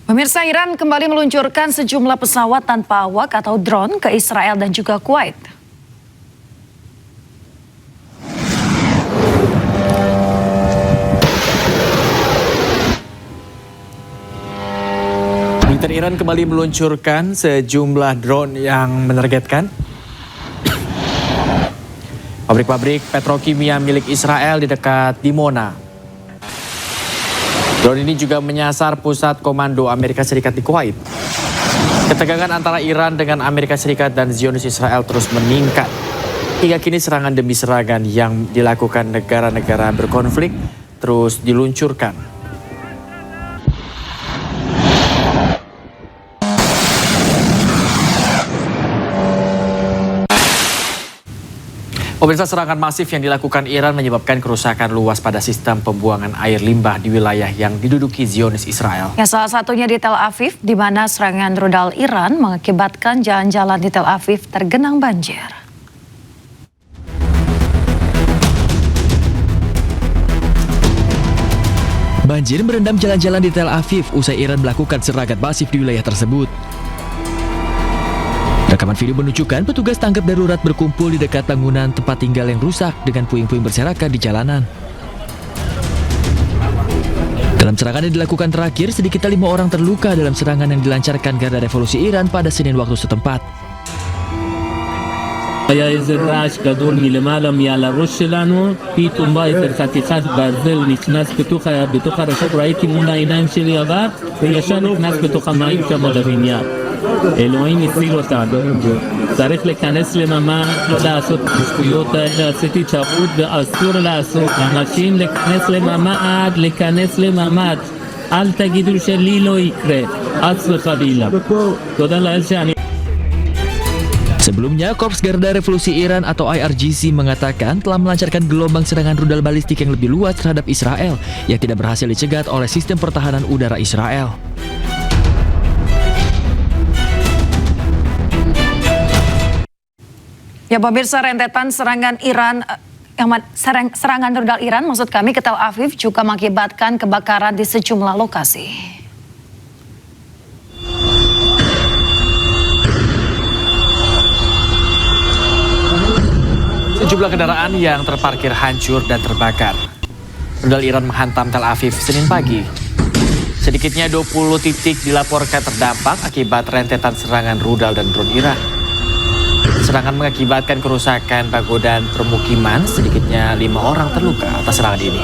Pemirsa, Iran kembali meluncurkan sejumlah pesawat tanpa awak atau drone ke Israel dan juga Kuwait. Militer Iran kembali meluncurkan sejumlah drone yang menargetkan pabrik-pabrik petrokimia milik Israel di dekat Dimona. Drone ini juga menyasar pusat komando Amerika Serikat di Kuwait. Ketegangan antara Iran dengan Amerika Serikat dan Zionis Israel terus meningkat. Hingga kini serangan demi serangan yang dilakukan negara-negara berkonflik terus diluncurkan. Pemirsa, serangan masif yang dilakukan Iran menyebabkan kerusakan luas pada sistem pembuangan air limbah di wilayah yang diduduki Zionis Israel. Ya, salah satunya di Tel Aviv, di mana serangan rudal Iran mengakibatkan jalan-jalan di Tel Aviv tergenang banjir. Banjir merendam jalan-jalan di Tel Aviv usai Iran melakukan serangan masif di wilayah tersebut. Rekaman video menunjukkan petugas tanggap darurat berkumpul di dekat bangunan tempat tinggal yang rusak dengan puing-puing berserakan di jalanan. Dalam serangan yang dilakukan terakhir, sedikitnya 5 orang terluka dalam serangan yang dilancarkan Garda Revolusi Iran pada Senin waktu setempat. היה איזה רעש גדול מלמעלה מעל הראש שלנו, פתאום בא איזה חתיכת ברזל נכנס בתוך הרשת, ראיתי מול העיניים שלי עבר וישר נכנס בתוך המים שם בבניין. אלוהים הציל אותנו. צריך להיכנס לממ"ד, לא לעשות את השטויות האלה, עשיתי טעות ואסור לעשות. אנשים להיכנס לממ"ד, אל תגידו שלי לא יקרה, חס וחלילה. תודה לאל שאני... Sebelumnya, Korps Garda Revolusi Iran atau IRGC mengatakan telah melancarkan gelombang serangan rudal balistik yang lebih luas terhadap Israel yang tidak berhasil dicegat oleh sistem pertahanan udara Israel. Ya, pemirsa, rentetan serangan serangan rudal Iran maksud kami ke Tel Aviv juga mengakibatkan kebakaran di sejumlah lokasi. Sejumlah kendaraan yang terparkir hancur dan terbakar. Rudal Iran menghantam Tel Aviv Senin pagi. Sedikitnya 20 titik dilaporkan terdampak akibat rentetan serangan rudal dan drone Iran. Serangan mengakibatkan kerusakan bangunan permukiman, sedikitnya 5 orang terluka atas serangan ini.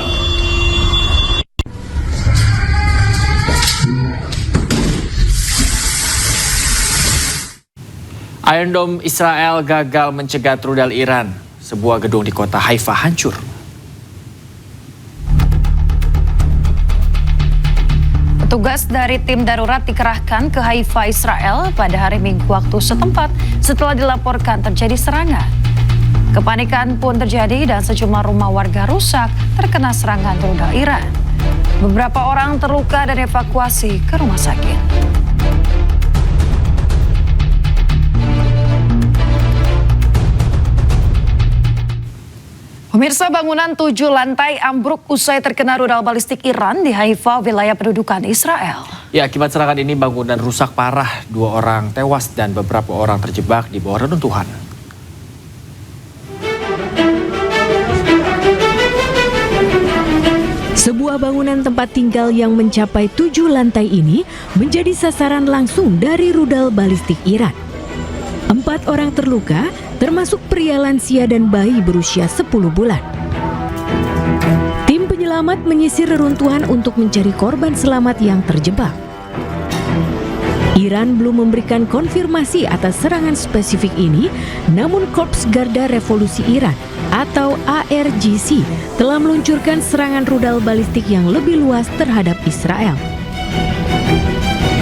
Iron Dome Israel gagal mencegat rudal Iran. Sebuah gedung di kota Haifa hancur. Petugas dari tim darurat dikerahkan ke Haifa, Israel pada hari Minggu waktu setempat setelah dilaporkan terjadi serangan. Kepanikan pun terjadi dan sejumlah rumah warga rusak terkena serangan rudal Iran. Beberapa orang terluka dan evakuasi ke rumah sakit. Pemirsa, bangunan 7 lantai ambruk usai terkena rudal balistik Iran di Haifa, wilayah pendudukan Israel. Ya, akibat serangan ini bangunan rusak parah, 2 orang tewas dan beberapa orang terjebak di bawah reruntuhan. Sebuah bangunan tempat tinggal yang mencapai 7 lantai ini menjadi sasaran langsung dari rudal balistik Iran. 4 orang terluka, termasuk pria lansia dan bayi berusia 10 bulan. Tim penyelamat menyisir reruntuhan untuk mencari korban selamat yang terjebak. Iran belum memberikan konfirmasi atas serangan spesifik ini, namun Korps Garda Revolusi Iran atau IRGC telah meluncurkan serangan rudal balistik yang lebih luas terhadap Israel.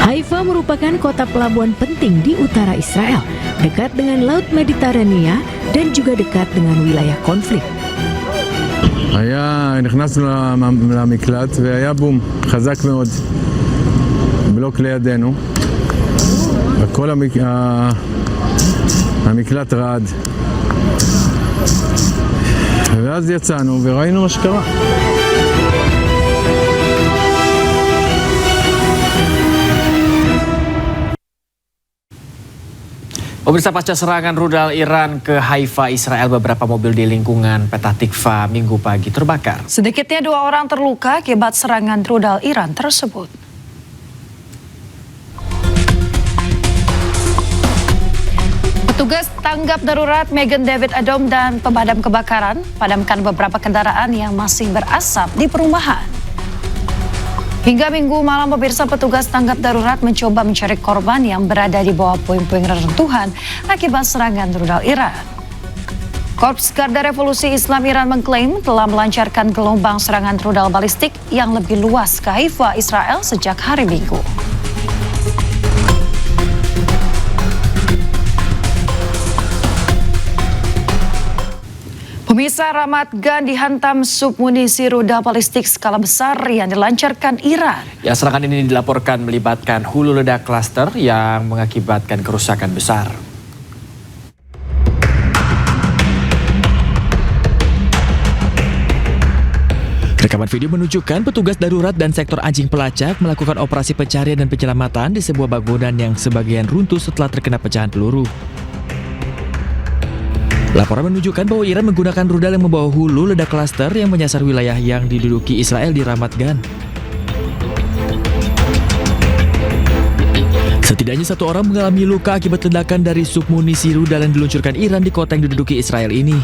Haifa merupakan kota pelabuhan penting di utara Israel, dekat dengan Laut Mediterania dan juga dekat dengan wilayah konflik. נכנסנו למקלט והיה בום חזק מאוד בלוק לידינו וכל המקלט רעד ואז יצאנו וראינו מה שקרה. Pemirsa, pasca serangan rudal Iran ke Haifa, Israel, beberapa mobil di lingkungan Petah Tikva Minggu pagi terbakar. Sedikitnya 2 orang terluka akibat serangan rudal Iran tersebut. Petugas tanggap darurat Magen David Adom dan pemadam kebakaran padamkan beberapa kendaraan yang masih berasap di perumahan. Hingga Minggu malam, pemirsa, petugas tanggap darurat mencoba mencari korban yang berada di bawah puing-puing reruntuhan akibat serangan rudal Iran. Korps Garda Revolusi Islam Iran mengklaim telah melancarkan gelombang serangan rudal balistik yang lebih luas ke Haifa, Israel sejak hari Minggu. Pemirsa, Ramat Gan dihantam submunisi rudal balistik skala besar yang dilancarkan Iran. Ya, serangan ini dilaporkan melibatkan hulu ledak klaster yang mengakibatkan kerusakan besar. Rekaman video menunjukkan petugas darurat dan sektor anjing pelacak melakukan operasi pencarian dan penyelamatan di sebuah bangunan yang sebagian runtuh setelah terkena pecahan peluru. Laporan menunjukkan bahwa Iran menggunakan rudal yang membawa hulu ledak klaster yang menyasar wilayah yang diduduki Israel di Ramat Gan. Setidaknya 1 orang mengalami luka akibat ledakan dari submunisi rudal yang diluncurkan Iran di kota yang diduduki Israel ini.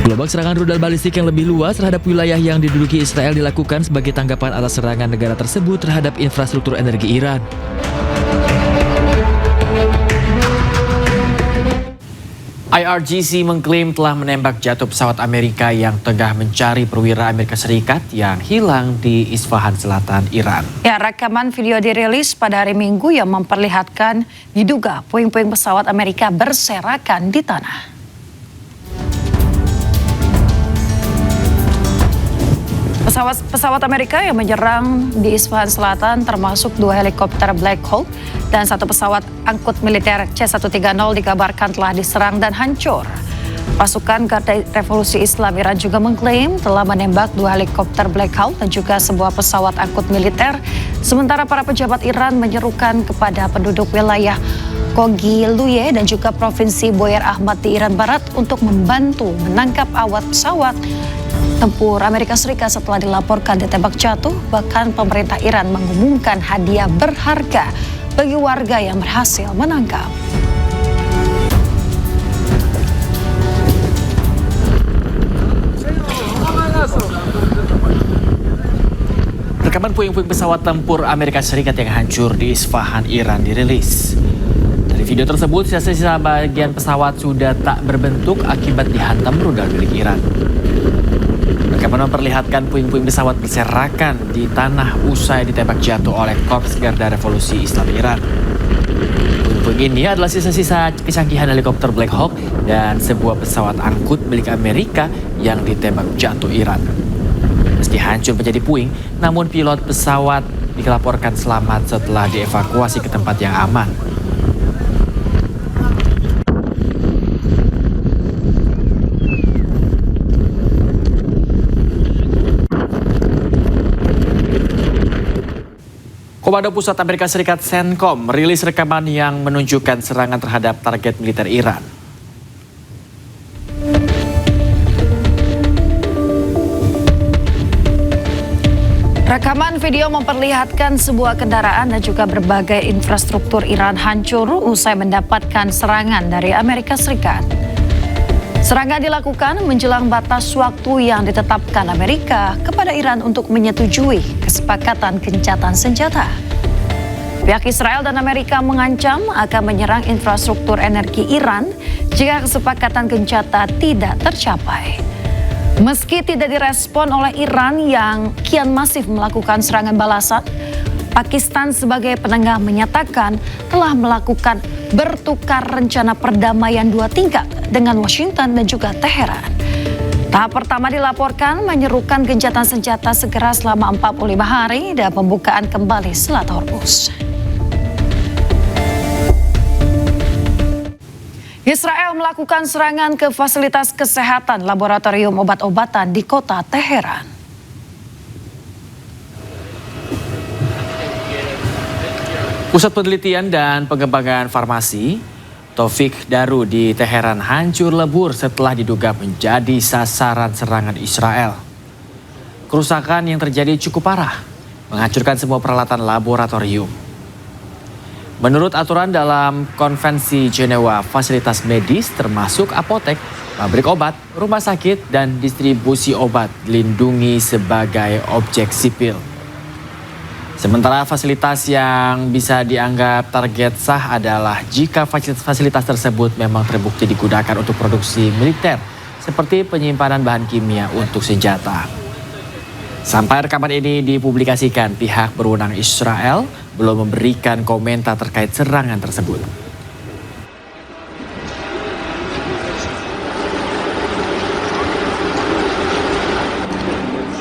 Gelombang serangan rudal balistik yang lebih luas terhadap wilayah yang diduduki Israel dilakukan sebagai tanggapan atas serangan negara tersebut terhadap infrastruktur energi Iran. IRGC mengklaim telah menembak jatuh pesawat Amerika yang tengah mencari perwira Amerika Serikat yang hilang di Isfahan Selatan, Iran. Ya, rekaman video dirilis pada hari Minggu yang memperlihatkan diduga puing-puing pesawat Amerika berserakan di tanah. Pesawat Amerika yang menyerang di Isfahan Selatan termasuk 2 helikopter Black Hawk dan 1 pesawat angkut militer C-130 dikabarkan telah diserang dan hancur. Pasukan Garda Revolusi Islam Iran juga mengklaim telah menembak 2 helikopter Black Hawk dan juga sebuah pesawat angkut militer. Sementara para pejabat Iran menyerukan kepada penduduk wilayah Kogiluye dan juga Provinsi Boyar Ahmad di Iran Barat untuk membantu menangkap awak pesawat tempur Amerika Serikat setelah dilaporkan ditembak jatuh. Bahkan pemerintah Iran mengumumkan hadiah berharga bagi warga yang berhasil menangkap. Rekaman puing-puing pesawat tempur Amerika Serikat yang hancur di Isfahan, Iran dirilis. Dari video tersebut, sisa-sisa bagian pesawat sudah tak berbentuk akibat dihantam rudal milik Iran. Rekaman memperlihatkan puing-puing pesawat berserakan di tanah usai ditembak jatuh oleh Korps Garda Revolusi Islam Iran. Puing-puing ini adalah sisa-sisa kecanggihan helikopter Black Hawk dan sebuah pesawat angkut milik Amerika yang ditembak jatuh Iran. Meski hancur menjadi puing, namun pilot pesawat dilaporkan selamat setelah dievakuasi ke tempat yang aman. Komando Pusat Amerika Serikat CENTCOM merilis rekaman yang menunjukkan serangan terhadap target militer Iran. Rekaman video memperlihatkan sebuah kendaraan dan juga berbagai infrastruktur Iran hancur usai mendapatkan serangan dari Amerika Serikat. Serangan dilakukan menjelang batas waktu yang ditetapkan Amerika kepada Iran untuk menyetujui kesepakatan gencatan senjata. Pihak Israel dan Amerika mengancam akan menyerang infrastruktur energi Iran jika kesepakatan gencatan tidak tercapai. Meski tidak direspon oleh Iran yang kian masif melakukan serangan balasan, Pakistan sebagai penengah menyatakan telah melakukan bertukar rencana perdamaian 2 tingkat dengan Washington dan juga Teheran. Tahap pertama dilaporkan menyerukan gencatan senjata segera selama 45 hari dan pembukaan kembali Selat Hormuz. Israel melakukan serangan ke fasilitas kesehatan laboratorium obat-obatan di kota Teheran. Pusat Penelitian dan Pengembangan Farmasi Taufik Daru di Teheran hancur lebur setelah diduga menjadi sasaran serangan Israel. Kerusakan yang terjadi cukup parah, menghancurkan semua peralatan laboratorium. Menurut aturan dalam Konvensi Jenewa, fasilitas medis termasuk apotek, pabrik obat, rumah sakit, dan distribusi obat dilindungi sebagai objek sipil. Sementara fasilitas yang bisa dianggap target sah adalah jika fasilitas tersebut memang terbukti digunakan untuk produksi militer, seperti penyimpanan bahan kimia untuk senjata. Sampai rekaman ini dipublikasikan, pihak berwenang Israel belum memberikan komentar terkait serangan tersebut.